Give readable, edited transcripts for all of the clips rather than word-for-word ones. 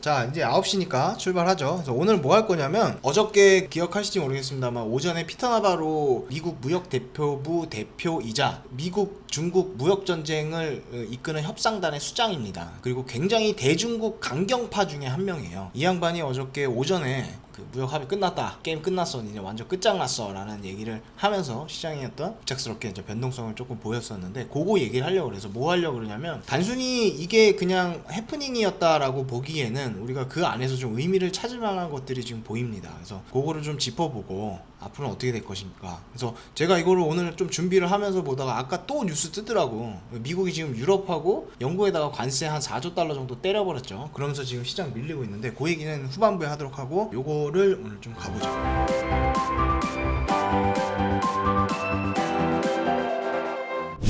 자, 이제 9시니까 출발하죠. 그래서 오늘 뭐 할 거냐면, 어저께 기억하실지 모르겠습니다만 오전에 피터 나바로 미국 무역 대표부 대표이자 미국 중국 무역 전쟁을 이끄는 협상단의 수장입니다. 그리고 굉장히 대중국 강경파 중에 한 명이에요. 이 양반이 어저께 오전에 그 무역 합의 끝났다, 게임 끝났어, 이제 완전 끝장났어 라는 얘기를 하면서 시장이 갑작스럽게 이제 변동성을 조금 보였었는데, 그거 얘기를 하려고 그래서 뭐 하려고 그러냐면, 단순히 이게 그냥 해프닝이었다라고 보기에는 우리가 그 안에서 좀 의미를 찾을 만한 것들이 지금 보입니다. 그래서 그거를 좀 짚어보고 앞으로는 어떻게 될 것인가. 그래서 제가 이거를 오늘 좀 준비를 하면서 보다가 아까 또 뉴스 뜨더라고. 미국이 지금 유럽하고 영국에다가 관세 한 4조 달러 정도 때려버렸죠. 그러면서 지금 시장 밀리고 있는데, 그 얘기는 후반부에 하도록 하고, 요거를 오늘 좀 가보죠.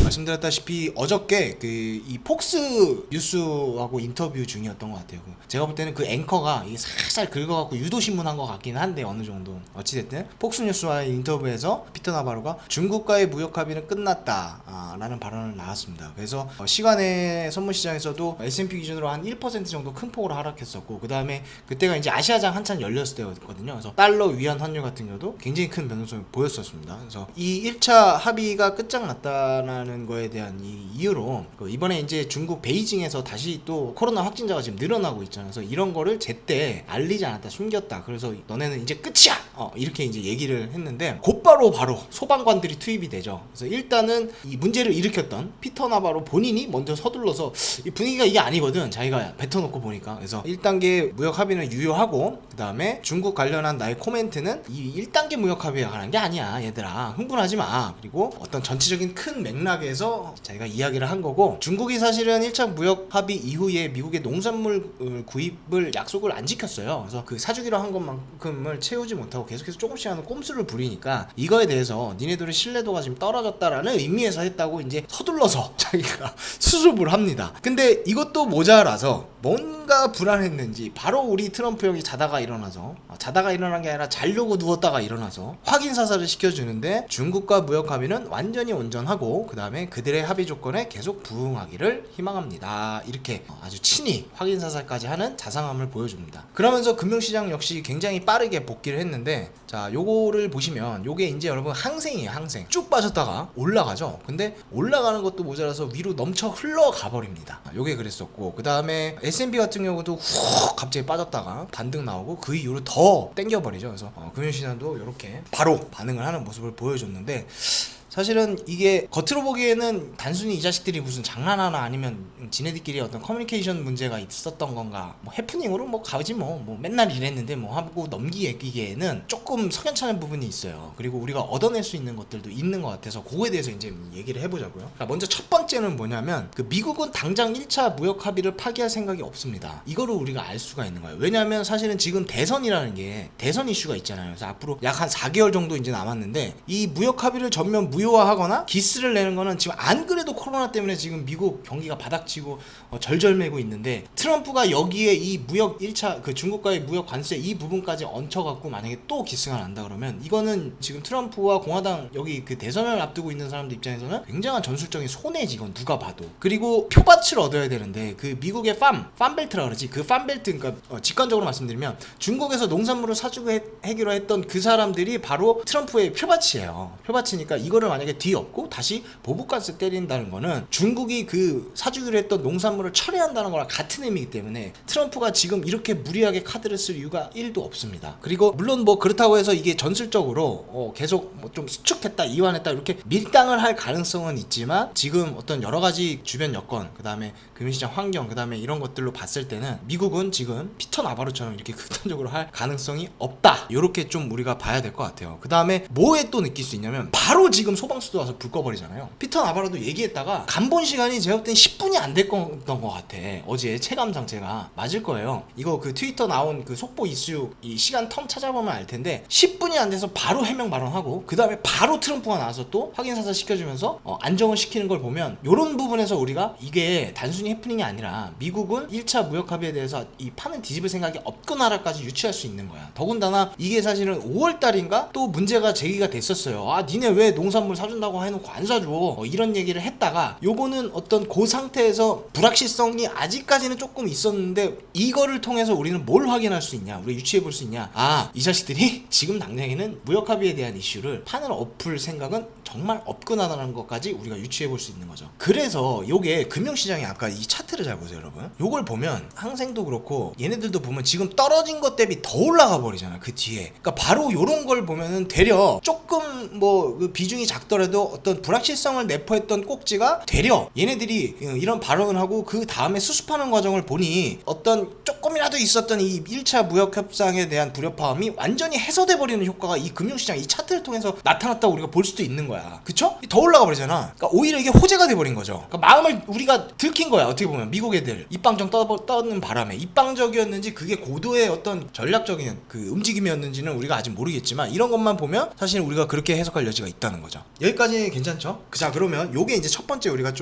말씀드렸다시피 어저께 이 폭스 뉴스하고 인터뷰 중이었던 것 같아요. 제가 볼 때는 그 앵커가 이게 살살 긁어갖고 유도신문한 것 같긴 한데, 어느 정도 어찌됐든 폭스 뉴스와의 인터뷰에서 피터 나바로가 중국과의 무역 합의는 끝났다 라는 발언을 나왔습니다. 그래서 시간의 선물시장에서도 S&P 기준으로 한 1% 정도 큰 폭으로 하락했었고, 그 다음에 그때가 이제 아시아장 한참 열렸을 때였거든요. 그래서 달러 위안 환율 같은 경우도 굉장히 큰 변동성을 보였었습니다. 그래서 이 1차 합의가 끝장났다는 거에 대한 이유로, 이번에 이제 중국 베이징에서 다시 또 코로나 확진자가 지금 늘어나고 있잖아요. 그래서 이런 거를 제때 알리지 않았다, 숨겼다. 그래서 너네는 이제 끝이야! 이렇게 이제 얘기를 했는데, 곧바로 소방관들이 투입이 되죠. 그래서 일단은 이 문제를 일으켰던 피터 나바로 본인이 먼저 서둘러서, 이 분위기가 이게 아니거든, 자기가 뱉어놓고 보니까. 그래서 1단계 무역 합의는 유효하고, 그 다음에 중국 관련한 나의 코멘트는 이 1단계 무역 합의에 관한 게 아니야, 얘들아, 흥분하지 마. 그리고 어떤 전체적인 큰 맥락에서 자기가 이야기를 한 거고, 중국이 사실은 1차 무역 합의 이후에 미국의 농산물 구입을 약속을 안 지켰어요. 그래서 그 사주기로 한 것만큼을 채우지 못하고 계속해서 조금씩 하는 꼼수를 부리니까, 이거에 대해서 니네들의 신뢰도가 지금 떨어졌다라는 의미에서 했다고 이제 서둘러서 자기가 수습을 합니다. 근데 이것도 모자라서 뭔가 불안했는지 바로 우리 트럼프 형이 자다가 일어난 게 아니라 자려고 누웠다가 일어나서 확인 사살을 시켜주는데, 중국과 무역 합의는 완전히 온전하고 그 다음에 그들의 합의 조건에 계속 부응하기를 희망합니다, 이렇게 아주 친히 확인 사살까지 하는 자상함을 보여줍니다. 그러면서 금융시장 역시 굉장히 빠르게 복귀를 했는데, 자, 요거를 보시면 요게 이제 여러분 항생이에요. 항생 쭉 빠졌다가 올라가죠. 근데 올라가는 것도 모자라서 위로 넘쳐 흘러가 버립니다. 요게 그랬었고, 그 다음에 S&P 같은 경우도 훅 갑자기 빠졌다가 반등 나오고 그 이후로 더 땡겨버리죠. 그래서 금융시장도 이렇게 바로 반응을 하는 모습을 보여줬는데, 사실은 이게 겉으로 보기에는 단순히 이 자식들이 무슨 장난하나, 아니면 지네들끼리 어떤 커뮤니케이션 문제가 있었던 건가, 뭐 해프닝으로 뭐 가지 뭐 맨날 이랬는데 뭐 하고 넘기기에는 조금 석연찮은 부분이 있어요. 그리고 우리가 얻어낼 수 있는 것들도 있는 것 같아서 그거에 대해서 이제 얘기를 해보자고요. 먼저 첫 번째는 뭐냐면, 미국은 당장 1차 무역 합의를 파기할 생각이 없습니다. 이거를 우리가 알 수가 있는 거예요. 왜냐하면 사실은 지금 대선이라는 게 대선 이슈가 있잖아요. 그래서 앞으로 약 한 4개월 정도 이제 남았는데, 이 무역 합의를 전면 무효화하거나 기스를 내는 거는 지금 안 그래도 코로나 때문에 지금 미국 경기가 바닥치고 절절매고 있는데, 트럼프가 여기에 이 무역 1차 중국과의 무역 관세 이 부분까지 얹혀갖고 만약에 또 기스가 난다 그러면, 이거는 지금 트럼프와 공화당 여기 그 대선을 앞두고 있는 사람들 입장에서는 굉장한 전술적인 손해지, 이건 누가 봐도. 그리고 표밭을 얻어야 되는데, 그 미국의 팜벨트라 그러지, 그 팜벨트, 그러니까 직관적으로 말씀드리면 중국에서 농산물을 사주고 하기로 했던 그 사람들이 바로 트럼프의 표밭이에요. 표밭이니까 이거를 만약에 뒤엎고 다시 보복관세 때린다는 거는 중국이 그 사주기로 했던 농산물을 철회한다는 거랑 같은 의미이기 때문에, 트럼프가 지금 이렇게 무리하게 카드를 쓸 이유가 1도 없습니다. 그리고 물론 뭐 그렇다고 해서 이게 전술적으로 계속 뭐 좀 수축했다, 이완했다 이렇게 밀당을 할 가능성은 있지만, 지금 어떤 여러 가지 주변 여건, 그 다음에 금융시장 환경, 그 다음에 이런 것들로 봤을 때는 미국은 지금 피터 나바로처럼 이렇게 극단적으로 할 가능성이 없다, 이렇게 좀 우리가 봐야 될 것 같아요. 그 다음에 뭐에 또 느낄 수 있냐면, 바로 지금 소방수도 와서 불 꺼버리잖아요. 피터 나바로도 얘기했다가 간본 시간이 제가 볼 땐 10분이 안 됐던 것 같아. 어제 체감상 제가 맞을 거예요. 이거 그 트위터 나온 그 속보 이슈 이 시간 텀 찾아보면 알 텐데, 10분이 안 돼서 바로 해명 발언하고, 그 다음에 바로 트럼프가 나와서 또 확인 사살 시켜주면서 안정을 시키는 걸 보면, 요런 부분에서 우리가 이게 단순히 해프닝이 아니라 미국은 1차 무역 합의에 대해서 이 판을 뒤집을 생각이 없구나라까지 유추할 수 있는 거야. 더군다나 이게 사실은 5월달인가 또 문제가 제기가 됐었어요. 니네 왜 농산물 선물 사준다고 해놓고 안 사줘. 이런 얘기를 했다가 요거는 어떤 그 상태에서 불확실성이 아직까지는 조금 있었는데 이거를 통해서 우리는 뭘 확인할 수 있냐, 우리 유추해 볼 수 있냐. 이 자식들이 지금 당장에는 무역 합의에 대한 이슈를 판을 엎을 생각은 정말 없구나라는 것까지 우리가 유추해 볼 수 있는 거죠. 그래서 요게 금융시장이 아까 이 차트를 잘 보세요 여러분. 요걸 보면 항생도 그렇고 얘네들도 보면 지금 떨어진 것 대비 더 올라가 버리잖아 그 뒤에. 그러니까 바로 요런 걸 보면은 되려 조금 그 비중이 작더라도 어떤 불확실성을 내포했던 꼭지가 되려 얘네들이 이런 발언을 하고 그 다음에 수습하는 과정을 보니 어떤 조금이라도 있었던 이 1차 무역 협상에 대한 불협화음이 완전히 해소돼 버리는 효과가 이 금융시장 이 차트를 통해서 나타났다고 우리가 볼 수도 있는 거야. 그쵸? 더 올라가 버리잖아. 그러니까 오히려 이게 호재가 돼 버린 거죠. 그러니까 마음을 우리가 들킨 거야. 어떻게 보면 미국 애들 입방정 떠는 바람에 입방적이었는지 그게 고도의 어떤 전략적인 그 움직임이었는지는 우리가 아직 모르겠지만 이런 것만 보면 사실 우리가 그렇게 해석할 여지가 있다는 거죠. 여기까지 괜찮죠? 자, 그러면 요게 이제 첫 번째 우리가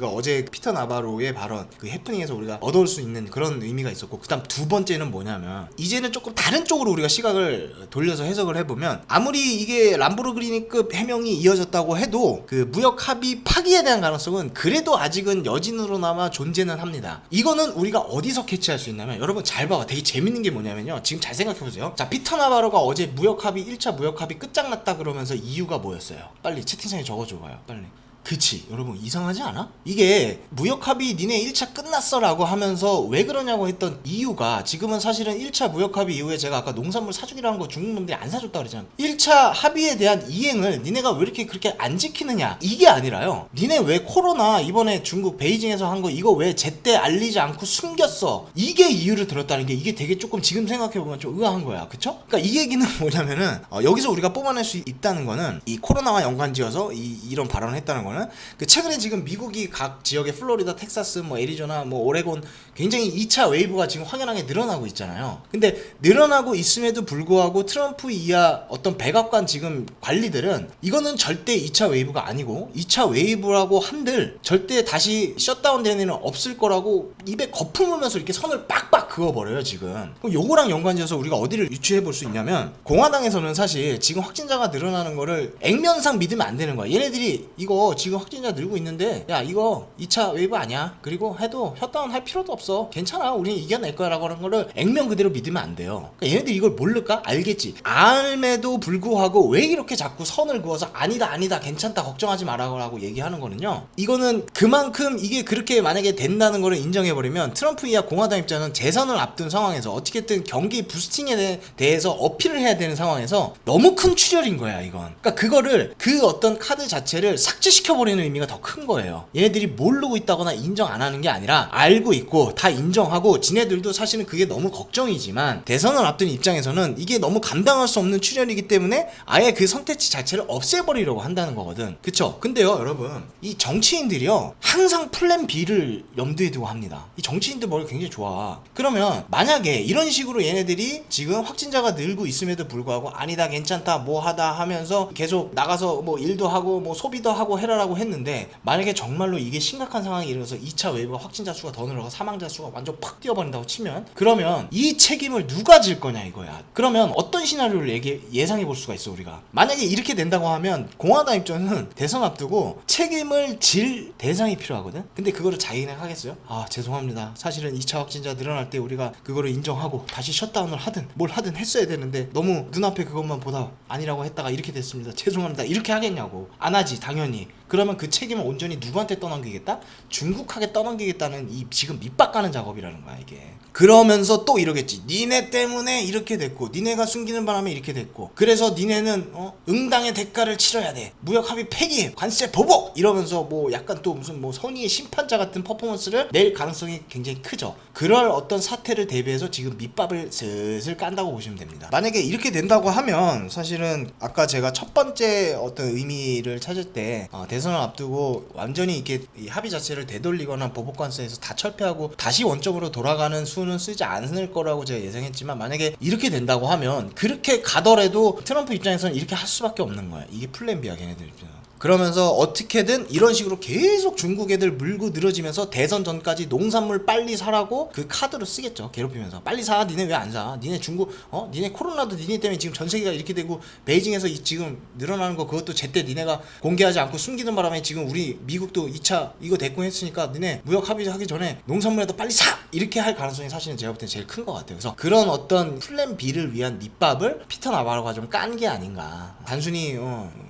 어제 피터 나바로의 발언 그 해프닝에서 우리가 얻어올 수 있는 그런 의미가 있었고, 그다음 두 번째는 뭐냐면 이제는 조금 다른 쪽으로 우리가 시각을 돌려서 해석을 해보면 아무리 이게 람보르기니급 해명이 이어졌다고 해도 그 무역 합의 파기에 대한 가능성은 그래도 아직은 여진으로나마 존재는 합니다. 이거는 우리가 어디서 캐치할 수 있냐면 여러분 잘 봐봐. 되게 재밌는 게 뭐냐면요. 지금 잘 생각해보세요. 자, 피터 나바로가 어제 무역 합의 1차 무역 합의 끝장났다 그러면서 이유가 뭐였어요? 빨리 채팅창에 적어줘봐요. 빨리. 그치 여러분 이상하지 않아? 이게 무역합의 니네 1차 끝났어 라고 하면서 왜 그러냐고 했던 이유가 지금은 사실은 1차 무역합의 이후에 제가 아까 농산물 사주기라는 거 중국 놈들이 안 사줬다 그랬잖아. 1차 합의에 대한 이행을 니네가 왜 이렇게 그렇게 안 지키느냐 이게 아니라요. 니네 왜 코로나 이번에 중국 베이징에서 한 거 이거 왜 제때 알리지 않고 숨겼어, 이게 이유를 들었다는 게 이게 되게 조금 지금 생각해보면 좀 의아한 거야. 그쵸? 그러니까 이 얘기는 뭐냐면은 여기서 우리가 뽑아낼 수 있다는 거는 이 코로나와 연관지어서 이런 발언을 했다는 거는 그 최근에 지금 미국이 각 지역의 플로리다, 텍사스, 뭐 애리조나, 뭐 오레곤 굉장히 2차 웨이브가 지금 확연하게 늘어나고 있잖아요. 근데 늘어나고 있음에도 불구하고 트럼프 이하 어떤 백악관 지금 관리들은 이거는 절대 2차 웨이브가 아니고 2차 웨이브라고 한들 절대 다시 셧다운 되는 일은 없을 거라고 입에 거품으면서 이렇게 선을 빡빡 그어버려요 지금. 그럼 요거랑 연관지어서 우리가 어디를 유추해 볼 수 있냐면 공화당에서는 사실 지금 확진자가 늘어나는 거를 액면상 믿으면 안 되는 거야. 얘네들이 이거 지금 확진자 늘고 있는데 야 이거 2차 웨이브 아니야, 그리고 해도 셧다운 할 필요도 없어, 괜찮아, 우리는 이겨낼 거야 라고 하는 거를 액면 그대로 믿으면 안 돼요. 그러니까 얘네들이 이걸 모를까? 알겠지. 알매도 불구하고 왜 이렇게 자꾸 선을 그어서 아니다 괜찮다 걱정하지 말라고 얘기하는 거는요, 이거는 그만큼 이게 그렇게 만약에 된다는 거를 인정해버리면 트럼프 이하 공화당 입장은 재선을 앞둔 상황에서 어떻게든 경기 부스팅에 대해서 어필을 해야 되는 상황에서 너무 큰 출혈인 거야 이건. 그러니까 그거를 그 어떤 카드 자체를 삭제시켜버리는 의미가 더 큰 거예요. 얘네들이 모르고 있다거나 인정 안 하는 게 아니라 알고 있고 다 인정하고 지네들도 사실은 그게 너무 걱정이지만 대선을 앞둔 입장에서는 이게 너무 감당할 수 없는 출혈이기 때문에 아예 그 선택지 자체를 없애버리려고 한다는 거거든. 그쵸? 근데요 여러분, 이 정치인들이요 항상 플랜 B를 염두에 두고 합니다. 이 정치인들 머리 굉장히 좋아. 그러면 만약에 이런 식으로 얘네들이 지금 확진자가 늘고 있음에도 불구하고 아니다 괜찮다 뭐 하다 하면서 계속 나가서 뭐 일도 하고 뭐 소비도 하고 해라라고 했는데 만약에 정말로 이게 심각한 상황이 일어나서 2차 웨이브가 확진자 수가 더 늘어서 사망자 수가 완전 팍 뛰어버린다고 치면 그러면 이 책임을 누가 질 거냐 이거야. 그러면 어떤 시나리오를 예상해 볼 수가 있어 우리가. 만약에 이렇게 된다고 하면 공화당 입장은 대선 앞두고 책임을 질 대상이 필요하거든. 근데 그거를 자기네 하겠어요? 아 죄송합니다, 사실은 2차 확진자 늘어날 때 우리가 그거를 인정하고 다시 셧다운을 하든 뭘 하든 했어야 되는데 너무 눈앞에 그것만 보다 아니라고 했다가 이렇게 됐습니다, 죄송합니다, 이렇게 하겠냐고. 안 하지 당연히. 그러면 그 책임을 온전히 누구한테 떠넘기겠다? 중국하게 떠넘기겠다는 이 지금 밑밥 가는 작업이라는 거야 이게. 그러면서 또 이러겠지. 니네 때문에 이렇게 됐고 니네가 숨기는 바람에 이렇게 됐고 그래서 니네는 응당의 대가를 치러야 돼, 무역 합의 폐기, 관세 보복 이러면서 뭐 약간 또 무슨 뭐 선의의 심판자 같은 퍼포먼스를 낼 가능성이 굉장히 크죠. 그럴 어떤 사태를 대비해서 지금 밑밥을 슬슬 깐다고 보시면 됩니다. 만약에 이렇게 된다고 하면 사실은 아까 제가 첫 번째 어떤 의미를 찾을 때 대선을 앞두고 완전히 이렇게 이 합의 자체를 되돌리거나 보복관세에서 다 철폐하고 다시 원점으로 돌아가는 수는 쓰지 않을 거라고 제가 예상했지만 만약에 이렇게 된다고 하면 그렇게 가더라도 트럼프 입장에서는 이렇게 할 수밖에 없는 거야. 이게 플랜 B야 걔네들 입장에서. 그러면서 어떻게든 이런 식으로 계속 중국 애들 물고 늘어지면서 대선 전까지 농산물 빨리 사라고 그 카드로 쓰겠죠. 괴롭히면서 빨리 사. 니네 왜 안 사? 니네 중국 니네 코로나도 니네 때문에 지금 전 세계가 이렇게 되고 베이징에서 지금 늘어나는 거 그것도 제때 니네가 공개하지 않고 숨기는 바람에 지금 우리 미국도 2차 이거 대꾸했으니까 니네 무역 합의 하기 전에 농산물에도 빨리 사. 이렇게 할 가능성이 사실은 제가 볼 때 제일 큰 것 같아요. 그래서 그런 어떤 플랜 B를 위한 밑밥을 피터 나바로가 좀 깐 게 아닌가. 단순히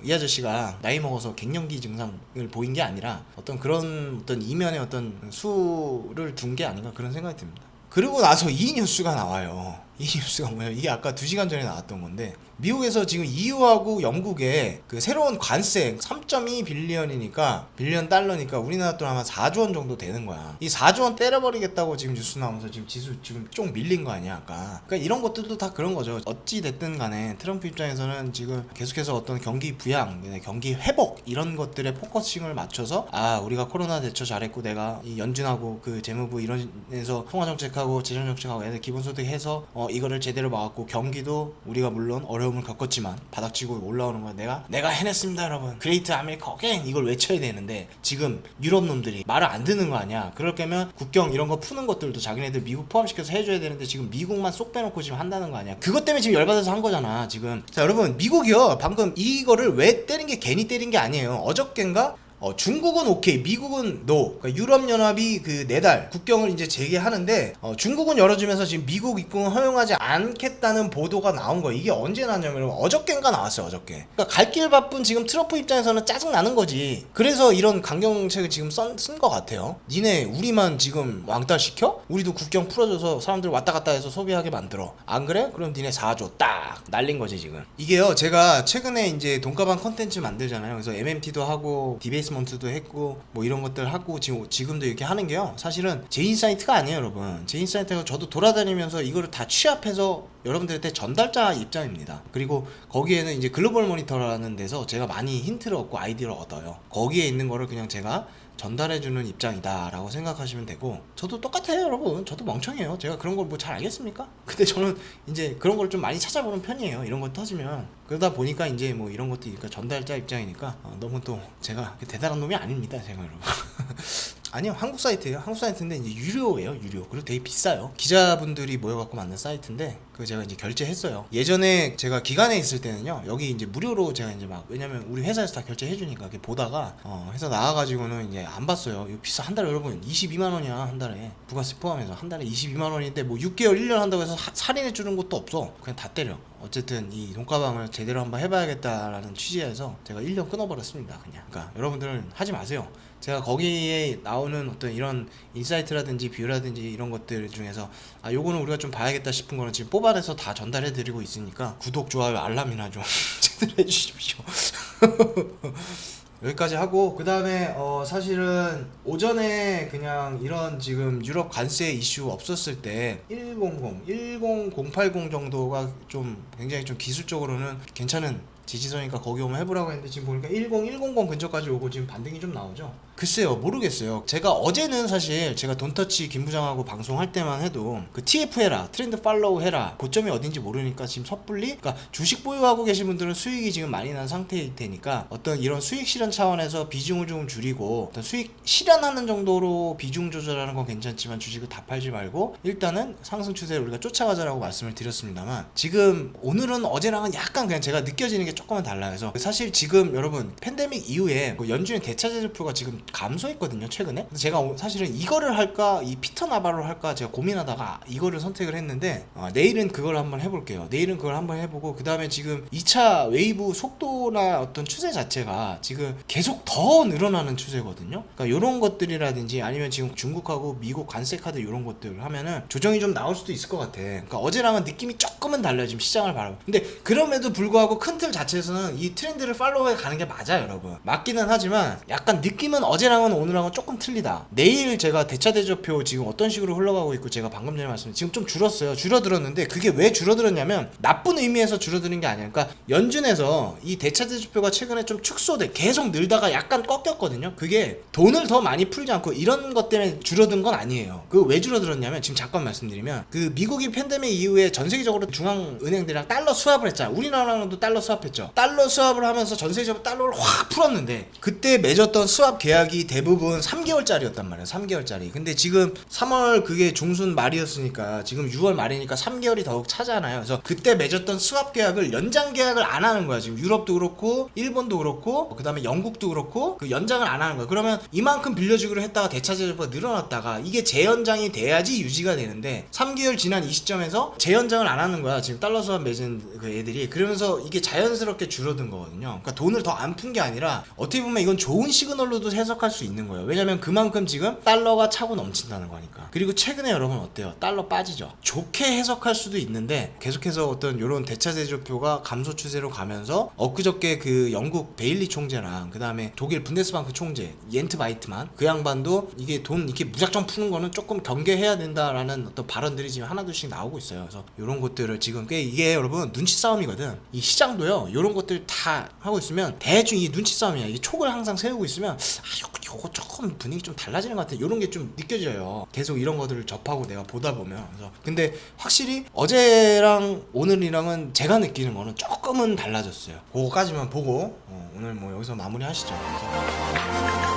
이 아저씨가 나이 먹어서 갱년기 증상을 보인 게 아니라 어떤 그런 어떤 이면의 어떤 수를 둔 게 아닌가 그런 생각이 듭니다. 그리고 나서 이 뉴스가 나와요. 이 뉴스가 뭐예요? 이게 아까 2시간 전에 나왔던 건데 미국에서 지금 EU하고 영국에 그 새로운 관세 3.2 빌리언 달러니까 우리나라 돈 아마 4조 원 정도 되는 거야. 이 4조 원 때려버리겠다고 지금 뉴스 나오면서 지금 지수 지금 좀 밀린 거 아니야 아까. 그러니까 이런 것들도 다 그런 거죠. 어찌 됐든 간에 트럼프 입장에서는 지금 계속해서 어떤 경기 부양, 경기 회복 이런 것들에 포커싱을 맞춰서 우리가 코로나 대처 잘했고 내가 이 연준하고 그 재무부 이런에서 통화정책하고 재정정책하고 애들 기본소득 해서 이거를 제대로 막았고 경기도 우리가 물론 어려움을 겪었지만 바닥치고 올라오는 거야. 내가 해냈습니다 여러분. 그레이트 아메리카 어게인 이걸 외쳐야 되는데 지금 유럽 놈들이 말을 안 듣는 거 아니야. 그럴 거면 국경 이런 거 푸는 것들도 자기네들 미국 포함시켜서 해줘야 되는데 지금 미국만 쏙 빼놓고 지금 한다는 거 아니야. 그것 때문에 지금 열받아서 한 거잖아 지금. 자 여러분 미국이요 방금 이거를 왜 때린 게 괜히 때린 게 아니에요. 어저껜가 중국은 오케이, 미국은 노. 그러니까 유럽연합이 그 4달 국경을 이제 재개하는데 중국은 열어주면서 지금 미국 입국은 허용하지 않겠다는 보도가 나온 거예요. 이게 언제 나왔냐면 어저껜가 나왔어요. 어저께. 그러니까 갈 길 바쁜 지금 트럼프 입장에서는 짜증 나는 거지. 그래서 이런 강경책을 지금 쓴 것 같아요. 니네 우리만 지금 왕따 시켜? 우리도 국경 풀어줘서 사람들 왔다 갔다 해서 소비하게 만들어. 안 그래? 그럼 니네 4조 딱 날린 거지 지금. 이게요 제가 최근에 이제 돈가방 컨텐츠 만들잖아요. 그래서 MMT도 하고 디베이스 먼트도 했고 뭐 이런 것들 하고 지금도 이렇게 하는 게요 사실은 제 인사이트가 아니에요 여러분. 제 인사이트가 저도 돌아다니면서 이거를 다 취합해서 여러분들한테 전달자 입장입니다. 그리고 거기에는 이제 글로벌 모니터라는 데서 제가 많이 힌트를 얻고 아이디어를 얻어요. 거기에 있는 거를 그냥 제가 전달해주는 입장이다 라고 생각하시면 되고 저도 똑같아요 여러분. 저도 멍청해요. 제가 그런 걸 뭐 잘 알겠습니까? 근데 저는 이제 그런 걸 좀 많이 찾아보는 편이에요. 이런 거 터지면. 그러다 보니까 이제 뭐 이런 것도 그러니까 전달자 입장이니까 너무 또 제가 대단한 놈이 아닙니다 제가 여러분. 아니요 한국 사이트예요. 한국 사이트인데 이제 유료예요. 유료. 그리고 되게 비싸요. 기자분들이 모여갖고 만든 사이트인데 그 제가 이제 결제했어요. 예전에 제가 기간에 있을 때는요 여기 이제 무료로 제가 이제 막 왜냐면 우리 회사에서 다 결제해주니까 이렇게 보다가 회사 나와가지고는 이제 안 봤어요. 이거 비싸. 한 달에 여러분 22만 원이야 한 달에. 부가세 포함해서 한 달에 22만 원인데 뭐 6개월 1년 한다고 해서 살인해 주는 것도 없어. 그냥 다 때려. 어쨌든 이 돈가방을 제대로 한번 해봐야겠다라는 취지에서 제가 1년 끊어버렸습니다 그냥. 그러니까 여러분들은 하지 마세요. 제가 거기에 나오는 어떤 이런 인사이트라든지 뷰라든지 이런 것들 중에서 요거는 우리가 좀 봐야겠다 싶은 거는 지금 뽑아내서 다 전달해 드리고 있으니까 구독, 좋아요, 알람이나 좀 제대로 해주십시오. 여기까지 하고 그 다음에 사실은 오전에 그냥 이런 지금 유럽 관세 이슈 없었을 때 10080 정도가 좀 굉장히 좀 기술적으로는 괜찮은 지지선이니까 거기 오면 해보라고 했는데 지금 보니까 10100 근처까지 오고 지금 반등이 좀 나오죠. 글쎄요 모르겠어요. 제가 어제는 사실 제가 돈터치 김 부장하고 방송할 때만 해도 그 TF 해라 트렌드 팔로우 해라 고점이 어딘지 모르니까 지금 섣불리 그러니까 주식 보유하고 계신 분들은 수익이 지금 많이 난 상태일 테니까 어떤 이런 수익 실현 차원에서 비중을 좀 줄이고 어떤 수익 실현하는 정도로 비중 조절하는 건 괜찮지만 주식을 다 팔지 말고 일단은 상승 추세를 우리가 쫓아가자라고 말씀을 드렸습니다만 지금 오늘은 어제랑은 약간 그냥 제가 느껴지는 게 조금은 달라요. 그래서 사실 지금 여러분 팬데믹 이후에 연준의 대차제조표가 지금 감소했거든요 최근에. 그래서 제가 사실은 이거를 할까 이 피터 나바로를 할까 제가 고민하다가 이거를 선택을 했는데 내일은 그걸 한번 해볼게요. 내일은 그걸 한번 해보고 그 다음에 지금 2차 웨이브 속도나 어떤 추세 자체가 지금 계속 더 늘어나는 추세거든요. 그러니까 이런 것들이라든지 아니면 지금 중국하고 미국 관세 카드 이런 것들 하면은 조정이 좀 나올 수도 있을 것 같아. 그러니까 어제랑은 느낌이 조금은 달라요 지금 시장을 바라보면. 근데 그럼에도 불구하고 큰 틀 자체에서는 이 트렌드를 팔로우해 가는 게 맞아요 여러분. 맞기는 하지만 약간 느낌은 어제랑은 오늘랑은 조금 틀리다. 내일 제가 대차대조표 지금 어떤 식으로 흘러가고 있고 제가 방금 전에 말씀드린 지금 좀 줄었어요. 줄어들었는데 그게 왜 줄어들었냐면 나쁜 의미에서 줄어드는 게 아니야. 그러니까 연준에서 이 대차대조표가 최근에 좀 축소돼 계속 늘다가 약간 꺾였거든요. 그게 돈을 더 많이 풀지 않고 이런 것 때문에 줄어든 건 아니에요. 그 왜 줄어들었냐면 지금 잠깐 말씀드리면 그 미국이 팬데믹 이후에 전 세계적으로 중앙은행들이랑 달러 수합을 했잖아. 우리나라랑도 달러 수합했어. 스왑했죠. 달러 스왑을 하면서 전 세계적으로 달러를 확 풀었는데 그때 맺었던 스왑 계약이 대부분 3개월짜리였단 말이에요. 3개월짜리. 근데 지금 3월 그게 중순 말이었으니까 지금 6월 말이니까 3개월이 더욱 차잖아요. 그래서 그때 맺었던 스왑 계약을 연장 계약을 안 하는 거야. 지금 유럽도 그렇고 일본도 그렇고 그다음에 영국도 그렇고 그 연장을 안 하는 거야. 그러면 이만큼 빌려주기로 했다가 대차제조가 늘어났다가 이게 재연장이 돼야지 유지가 되는데 3개월 지난 이 시점에서 재연장을 안 하는 거야. 지금 달러 스왑 맺은 그 애들이. 그러면서 이게 자연스럽게 줄어든 거거든요. 그러니까 돈을 더 안 푼 게 아니라 어떻게 보면 이건 좋은 시그널로도 해석할 수 있는 거예요. 왜냐면 그만큼 지금 달러가 차고 넘친다는 거니까. 그리고 최근에 여러분 어때요? 달러 빠지죠. 좋게 해석할 수도 있는데 계속해서 어떤 이런 대차제조표가 감소 추세로 가면서 엊그저께 그 영국 베일리 총재랑 그 다음에 독일 분데스방크 총재 옌트 바이트만 그 양반도 이게 돈 이렇게 무작정 푸는 거는 조금 경계해야 된다라는 어떤 발언들이 지금 하나둘씩 나오고 있어요. 그래서 이런 것들을 지금 이게 여러분 눈치 싸움이거든. 이 시장도요 이런 것들 다 하고 있으면 대충 이 눈치 싸움이야. 이게 촉을 항상 세우고 있으면 요거 조금 분위기 좀 달라지는 것 같아. 이런 게 좀 느껴져요. 계속 이런 것들을 접하고 내가 보다 보면. 그래서 근데 확실히 어제랑 오늘이랑은 제가 느끼는 거는 조금은 달라졌어요. 그거까지만 보고 오늘 뭐 여기서 마무리 하시죠. 그래서